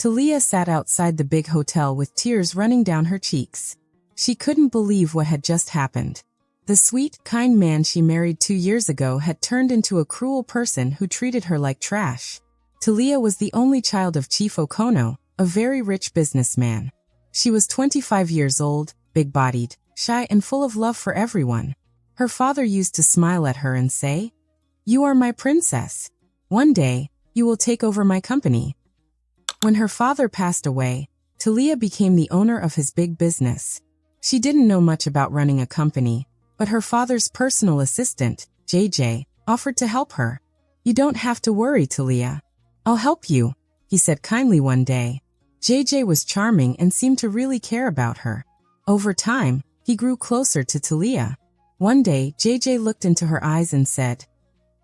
Talia sat outside the big hotel with tears running down her cheeks. She couldn't believe what had just happened. The sweet, kind man she married 2 years ago had turned into a cruel person who treated her like trash. Talia was the only child of Chief Okono, a very rich businessman. She was 25 years old, big-bodied, shy and full of love for everyone. Her father used to smile at her and say, "You are my princess. One day, you will take over my company." When her father passed away, Talia became the owner of his big business. She didn't know much about running a company, but her father's personal assistant, JJ, offered to help her. "You don't have to worry, Talia. I'll help you," he said kindly one day. JJ was charming and seemed to really care about her. Over time, he grew closer to Talia. One day, JJ looked into her eyes and said,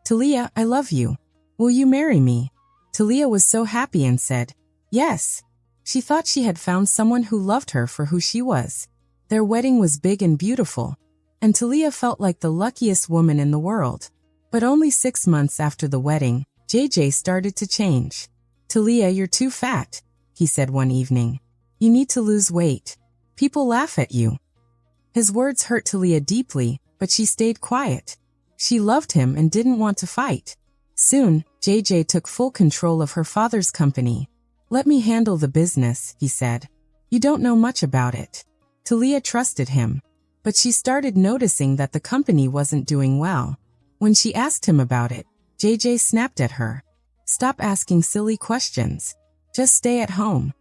"Talia, I love you. Will you marry me?" Talia was so happy and said, "Yes." She thought she had found someone who loved her for who she was. Their wedding was big and beautiful, and Talia felt like the luckiest woman in the world. But only 6 months after the wedding, JJ started to change. "Talia, you're too fat," he said one evening. "You need to lose weight. People laugh at you." His words hurt Talia deeply, but she stayed quiet. She loved him and didn't want to fight. Soon, JJ took full control of her father's company. "Let me handle the business," he said. "You don't know much about it." Talia trusted him, but she started noticing that the company wasn't doing well. When she asked him about it, JJ snapped at her. "Stop asking silly questions. Just stay at home."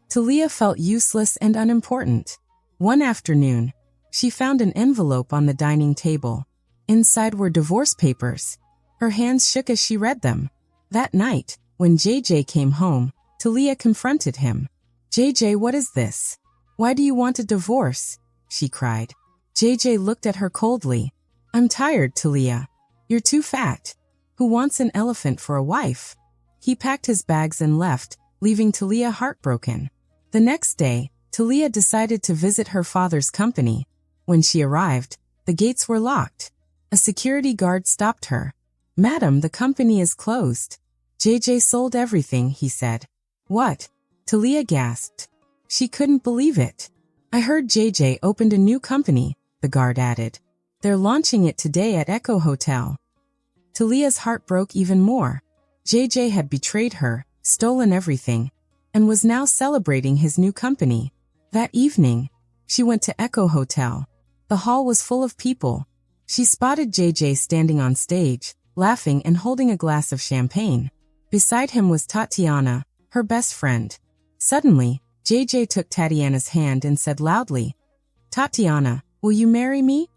Talia felt useless and unimportant. One afternoon, she found an envelope on the dining table. Inside were divorce papers. Her hands shook as she read them. That night, when JJ came home, Talia confronted him. "JJ, what is this? Why do you want a divorce?" she cried. JJ looked at her coldly. "I'm tired, Talia. You're too fat. Who wants an elephant for a wife?" He packed his bags and left, leaving Talia heartbroken. The next day, Talia decided to visit her father's company. When she arrived, the gates were locked. A security guard stopped her. "Madam, the company is closed." JJ sold everything, he said. "What?" Talia gasped. She couldn't believe it. "I heard JJ opened a new company," the guard added. "They're launching it today at Echo Hotel." Talia's heart broke even more. JJ had betrayed her, stolen everything, and was now celebrating his new company. That evening, she went to Echo Hotel. The hall was full of people. She spotted JJ standing on stage, laughing and holding a glass of champagne. Beside him was Tatiana, her best friend. Suddenly, JJ took Tatiana's hand and said loudly, "Tatiana, will you marry me?"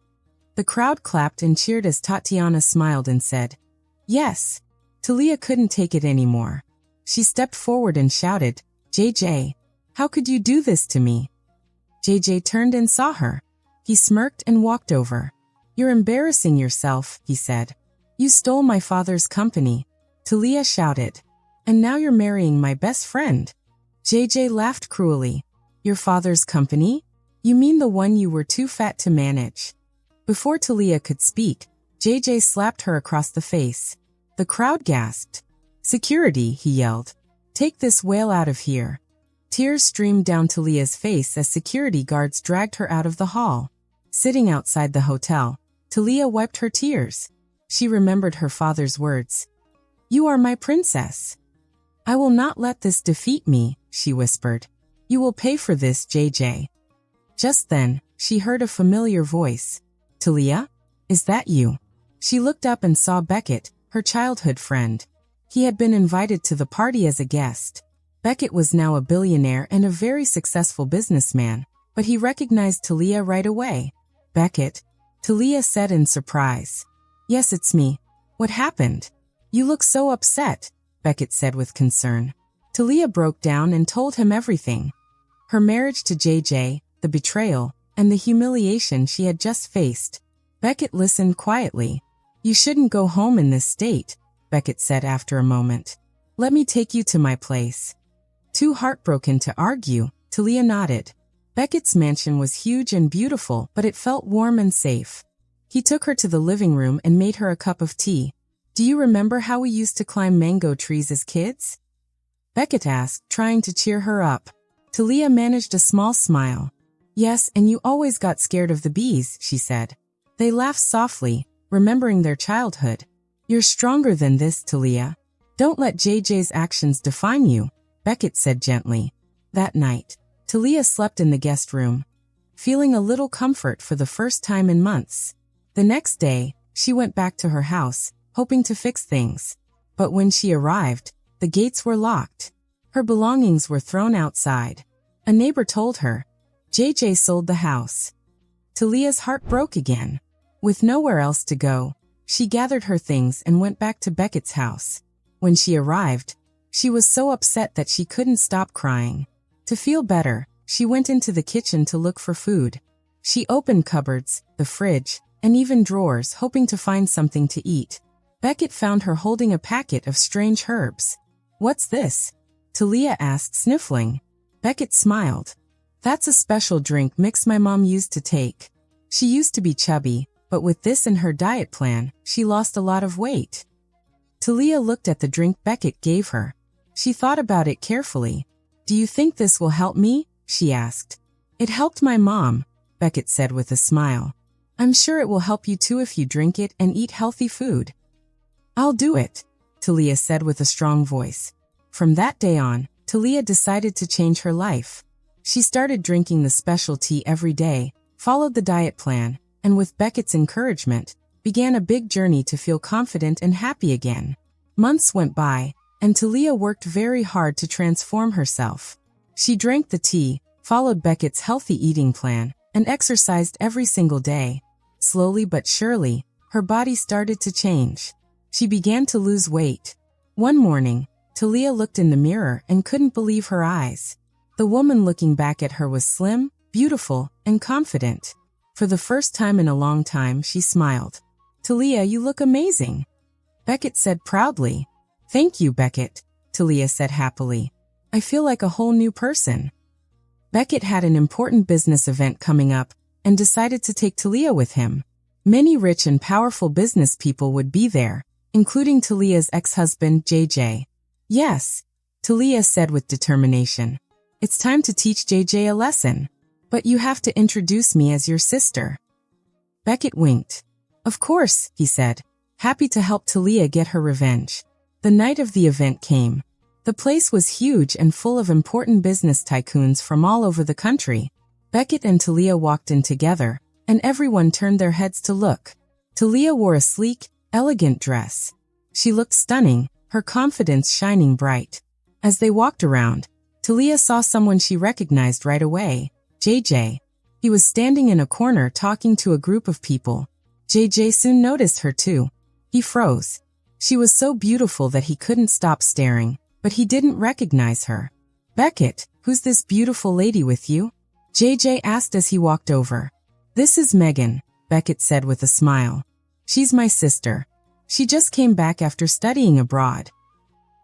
The crowd clapped and cheered as Tatiana smiled and said, "Yes." Talia couldn't take it anymore. She stepped forward and shouted, "JJ, how could you do this to me?" JJ turned and saw her. He smirked and walked over. "You're embarrassing yourself," he said. "You stole my father's company." Talia shouted, "And now you're marrying my best friend." JJ laughed cruelly. "Your father's company? You mean the one you were too fat to manage?" Before Talia could speak, JJ slapped her across the face. The crowd gasped. "Security," he yelled. "Take this whale out of here." Tears streamed down Talia's face as security guards dragged her out of the hall. Sitting outside the hotel, Talia wiped her tears. She remembered her father's words. "You are my princess. I will not let this defeat me," she whispered. "You will pay for this, JJ." Just then, she heard a familiar voice. "Talia? Is that you?" She looked up and saw Beckett, her childhood friend. He had been invited to the party as a guest. Beckett was now a billionaire and a very successful businessman, but he recognized Talia right away. "Beckett?" Talia said in surprise. "Yes, it's me. What happened? You look so upset," Beckett said with concern. Talia broke down and told him everything. Her marriage to JJ, the betrayal, and the humiliation she had just faced. Beckett listened quietly. "You shouldn't go home in this state," Beckett said after a moment. "Let me take you to my place." Too heartbroken to argue, Talia nodded. Beckett's mansion was huge and beautiful, but it felt warm and safe. He took her to the living room and made her a cup of tea. "Do you remember how we used to climb mango trees as kids?" Beckett asked, trying to cheer her up. Talia managed a small smile. Yes, and you always got scared of the bees, she said. They laughed softly, remembering their childhood. You're stronger than this, Talia. Don't let JJ's actions define you, Beckett said gently. That night, Talia slept in the guest room, feeling a little comfort for the first time in months. The next day, she went back to her house, hoping to fix things. But when she arrived, the gates were locked. Her belongings were thrown outside. A neighbor told her, JJ sold the house. Talia's heart broke again. With nowhere else to go, she gathered her things and went back to Beckett's house. When she arrived, she was so upset that she couldn't stop crying. To feel better, she went into the kitchen to look for food. She opened cupboards, the fridge, and even drawers, hoping to find something to eat. Beckett found her holding a packet of strange herbs. What's this? Talia asked, sniffling. Beckett smiled. That's a special drink mix my mom used to take. She used to be chubby, but with this in her diet plan, she lost a lot of weight. Talia looked at the drink Beckett gave her. She thought about it carefully. Do you think this will help me? She asked. It helped my mom, Beckett said with a smile. I'm sure it will help you too if you drink it and eat healthy food. I'll do it, Talia said with a strong voice. From that day on, Talia decided to change her life. She started drinking the special tea every day, followed the diet plan, and with Beckett's encouragement, began a big journey to feel confident and happy again. Months went by, and Talia worked very hard to transform herself. She drank the tea, followed Beckett's healthy eating plan, and exercised every single day. Slowly but surely, her body started to change. She began to lose weight. One morning, Talia looked in the mirror and couldn't believe her eyes. The woman looking back at her was slim, beautiful, and confident. For the first time in a long time, she smiled. Talia, you look amazing, Beckett said proudly. Thank you, Beckett, Talia said happily. I feel like a whole new person. Beckett had an important business event coming up and decided to take Talia with him. Many rich and powerful business people would be there, including Talia's ex-husband, JJ. Yes, Talia said with determination. It's time to teach JJ a lesson. But you have to introduce me as your sister. Beckett winked. Of course, he said, happy to help Talia get her revenge. The night of the event came. The place was huge and full of important business tycoons from all over the country. Beckett and Talia walked in together, and everyone turned their heads to look. Talia wore a sleek, elegant dress. She looked stunning, her confidence shining bright. As they walked around, Talia saw someone she recognized right away, JJ. He was standing in a corner talking to a group of people. JJ soon noticed her too. He froze. She was so beautiful that he couldn't stop staring, but he didn't recognize her. Beckett, who's this beautiful lady with you? JJ asked as he walked over. This is Megan, Beckett said with a smile. She's my sister. She just came back after studying abroad.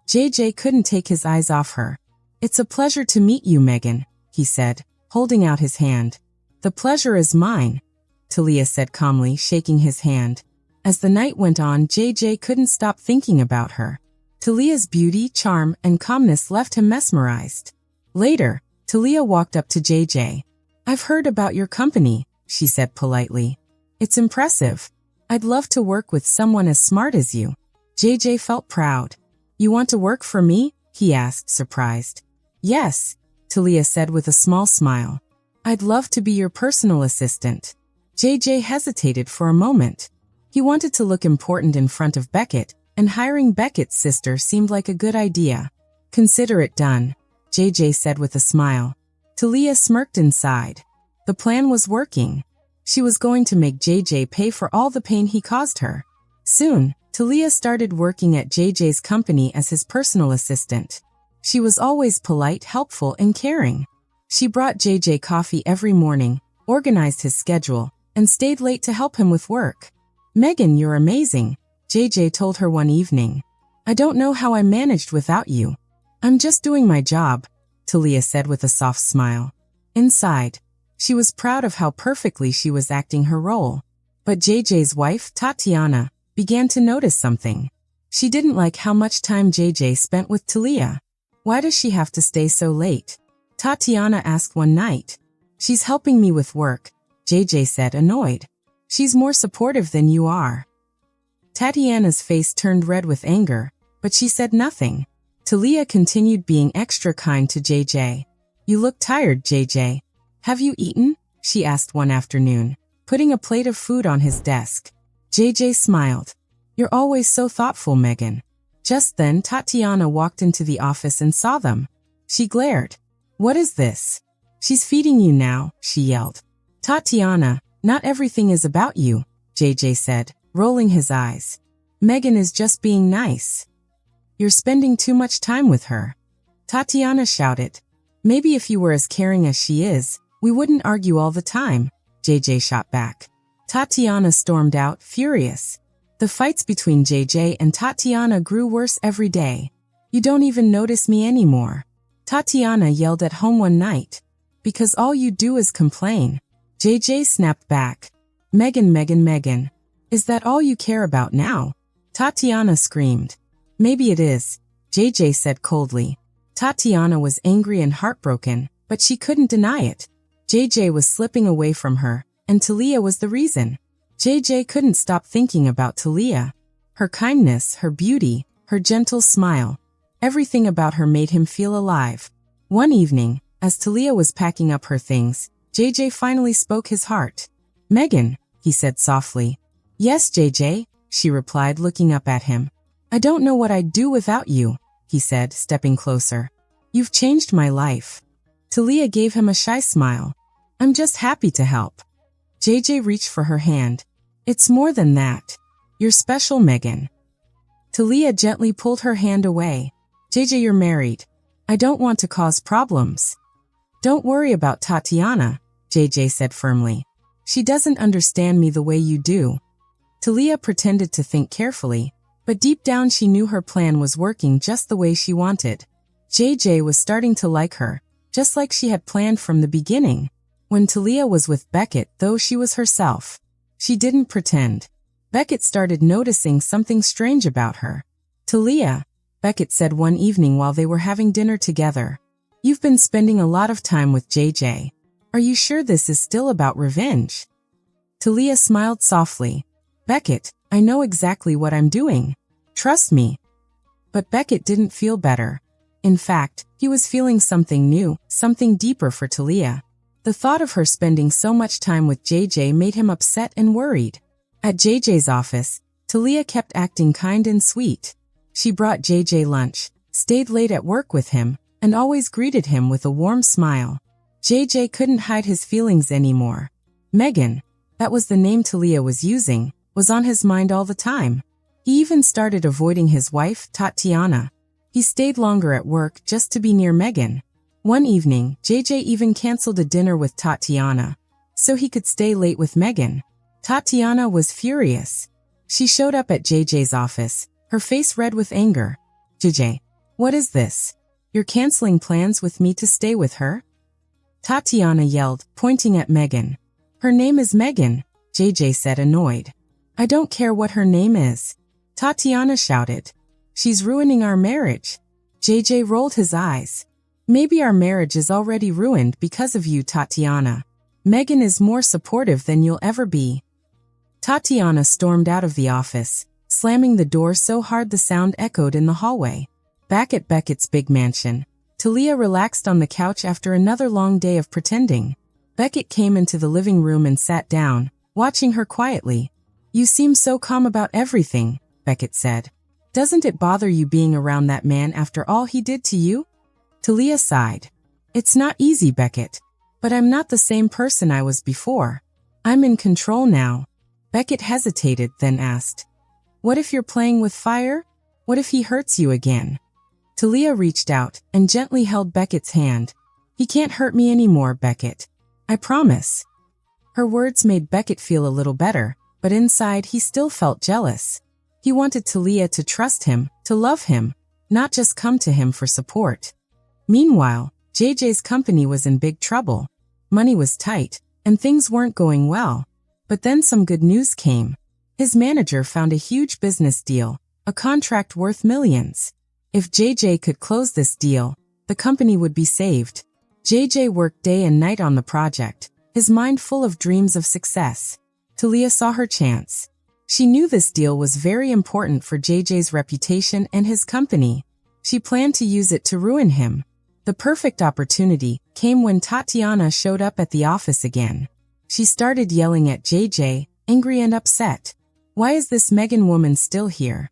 JJ couldn't take his eyes off her. It's a pleasure to meet you, Megan, he said, holding out his hand. The pleasure is mine, Talia said calmly, shaking his hand. As the night went on, JJ couldn't stop thinking about her. Talia's beauty, charm, and calmness left him mesmerized. Later, Talia walked up to JJ. I've heard about your company, she said politely. It's impressive. I'd love to work with someone as smart as you. JJ felt proud. You want to work for me? He asked, surprised. Yes, Talia said with a small smile. I'd love to be your personal assistant. JJ hesitated for a moment. He wanted to look important in front of Beckett, and hiring Beckett's sister seemed like a good idea. Consider it done, JJ said with a smile. Talia smirked inside. The plan was working. She was going to make JJ pay for all the pain he caused her. Soon, Talia started working at JJ's company as his personal assistant. She was always polite, helpful, and caring. She brought JJ coffee every morning, organized his schedule, and stayed late to help him with work. Megan, you're amazing, JJ told her one evening. I don't know how I managed without you. I'm just doing my job, Talia said with a soft smile. Inside, she was proud of how perfectly she was acting her role. But JJ's wife, Tatiana, began to notice something. She didn't like how much time JJ spent with Talia. Why does she have to stay so late? Tatiana asked one night. She's helping me with work, JJ said, annoyed. She's more supportive than you are. Tatiana's face turned red with anger, but she said nothing. Talia continued being extra kind to JJ. You look tired, JJ. Have you eaten? She asked one afternoon, putting a plate of food on his desk. JJ smiled. You're always so thoughtful, Megan. Just then Tatiana walked into the office and saw them. She glared. What is this? She's feeding you now, she yelled. Tatiana, not everything is about you, JJ said, rolling his eyes. Megan is just being nice. You're spending too much time with her. Tatiana shouted. Maybe if you were as caring as she is, we wouldn't argue all the time, JJ shot back. Tatiana stormed out, furious. The fights between JJ and Tatiana grew worse every day. You don't even notice me anymore. Tatiana yelled at home one night. Because all you do is complain. JJ snapped back. Megan, Megan, Megan. Is that all you care about now? Tatiana screamed. Maybe it is, JJ said coldly. Tatiana was angry and heartbroken, but she couldn't deny it. JJ was slipping away from her, and Talia was the reason. JJ couldn't stop thinking about Talia. Her kindness, her beauty, her gentle smile. Everything about her made him feel alive. One evening, as Talia was packing up her things, JJ finally spoke his heart. Megan, he said softly. Yes, JJ, she replied, looking up at him. I don't know what I'd do without you, he said, stepping closer. You've changed my life. Talia gave him a shy smile. I'm just happy to help. JJ reached for her hand. It's more than that. You're special, Megan. Talia gently pulled her hand away. JJ, you're married. I don't want to cause problems. Don't worry about Tatiana, JJ said firmly. She doesn't understand me the way you do. Talia pretended to think carefully, but deep down she knew her plan was working just the way she wanted. JJ was starting to like her, just like she had planned from the beginning. When Talia was with Beckett, though she was herself, she didn't pretend. Beckett started noticing something strange about her. Talia, Beckett said one evening while they were having dinner together. You've been spending a lot of time with JJ. Are you sure this is still about revenge? Talia smiled softly. Beckett, I know exactly what I'm doing. Trust me. But Beckett didn't feel better. In fact, he was feeling something new, something deeper for Talia. The thought of her spending so much time with JJ made him upset and worried. At JJ's office, Talia kept acting kind and sweet. She brought JJ lunch, stayed late at work with him, and always greeted him with a warm smile. JJ couldn't hide his feelings anymore. Megan, that was the name Talia was using, was on his mind all the time. He even started avoiding his wife, Tatiana. He stayed longer at work just to be near Megan. One evening, JJ even canceled a dinner with Tatiana, so he could stay late with Megan. Tatiana was furious. She showed up at JJ's office, her face red with anger. JJ, what is this? You're canceling plans with me to stay with her? Tatiana yelled, pointing at Megan. Her name is Megan, JJ said, annoyed. I don't care what her name is. Tatiana shouted. She's ruining our marriage. JJ rolled his eyes. Maybe our marriage is already ruined because of you, Tatiana. Megan is more supportive than you'll ever be. Tatiana stormed out of the office, slamming the door so hard the sound echoed in the hallway. Back at Beckett's big mansion, Talia relaxed on the couch after another long day of pretending. Beckett came into the living room and sat down, watching her quietly. You seem so calm about everything, Beckett said. Doesn't it bother you being around that man after all he did to you? Talia sighed. It's not easy, Beckett. But I'm not the same person I was before. I'm in control now. Beckett hesitated, then asked. What if you're playing with fire? What if he hurts you again? Talia reached out and gently held Beckett's hand. He can't hurt me anymore, Beckett. I promise. Her words made Beckett feel a little better, but inside he still felt jealous. He wanted Talia to trust him, to love him, not just come to him for support. Meanwhile, JJ's company was in big trouble. Money was tight, and things weren't going well. But then some good news came. His manager found a huge business deal, a contract worth millions. If JJ could close this deal, the company would be saved. JJ worked day and night on the project, his mind full of dreams of success. Talia saw her chance. She knew this deal was very important for JJ's reputation and his company. She planned to use it to ruin him. The perfect opportunity came when Tatiana showed up at the office again. She started yelling at JJ, angry and upset. "Why is this Megan woman still here?"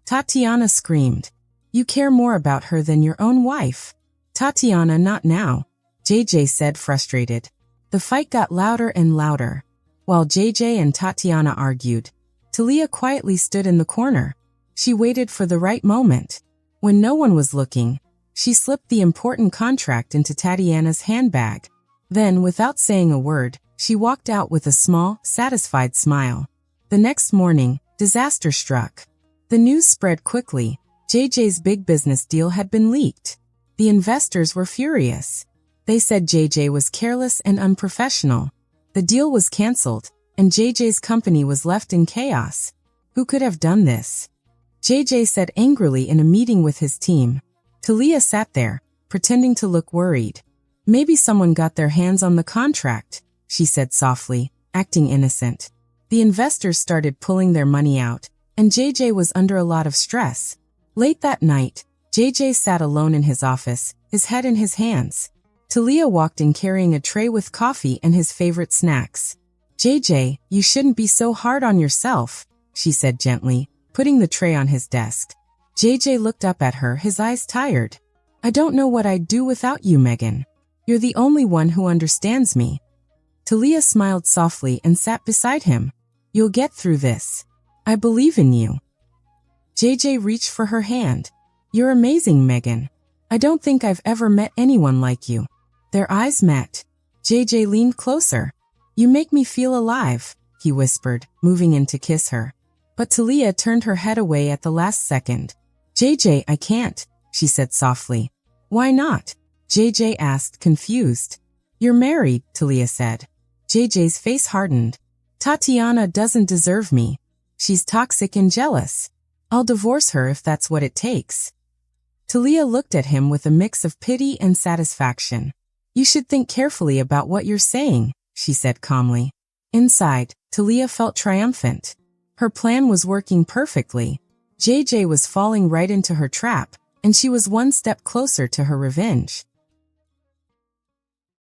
Tatiana screamed. "You care more about her than your own wife." "Tatiana, not now," JJ said, frustrated. The fight got louder and louder. While JJ and Tatiana argued, Talia quietly stood in the corner. She waited for the right moment. When no one was looking, she slipped the important contract into Tatiana's handbag. Then, without saying a word, she walked out with a small, satisfied smile. The next morning, disaster struck. The news spread quickly. JJ's big business deal had been leaked. The investors were furious. They said JJ was careless and unprofessional. The deal was canceled, and JJ's company was left in chaos. Who could have done this? JJ said angrily in a meeting with his team. Talia sat there, pretending to look worried. "Maybe someone got their hands on the contract," she said softly, acting innocent. The investors started pulling their money out, and JJ was under a lot of stress. Late that night, JJ sat alone in his office, his head in his hands. Talia walked in carrying a tray with coffee and his favorite snacks. "JJ, you shouldn't be so hard on yourself," she said gently, putting the tray on his desk. JJ looked up at her, his eyes tired. "I don't know what I'd do without you, Megan. You're the only one who understands me." Talia smiled softly and sat beside him. "You'll get through this. I believe in you." JJ reached for her hand. "You're amazing, Megan. I don't think I've ever met anyone like you." Their eyes met. JJ leaned closer. "You make me feel alive," he whispered, moving in to kiss her. But Talia turned her head away at the last second. "JJ, I can't," she said softly. "Why not?" JJ asked, confused. "You're married," Talia said. JJ's face hardened. "Tatiana doesn't deserve me. She's toxic and jealous. I'll divorce her if that's what it takes." Talia looked at him with a mix of pity and satisfaction. "You should think carefully about what you're saying," she said calmly. Inside, Talia felt triumphant. Her plan was working perfectly. JJ was falling right into her trap, and she was one step closer to her revenge.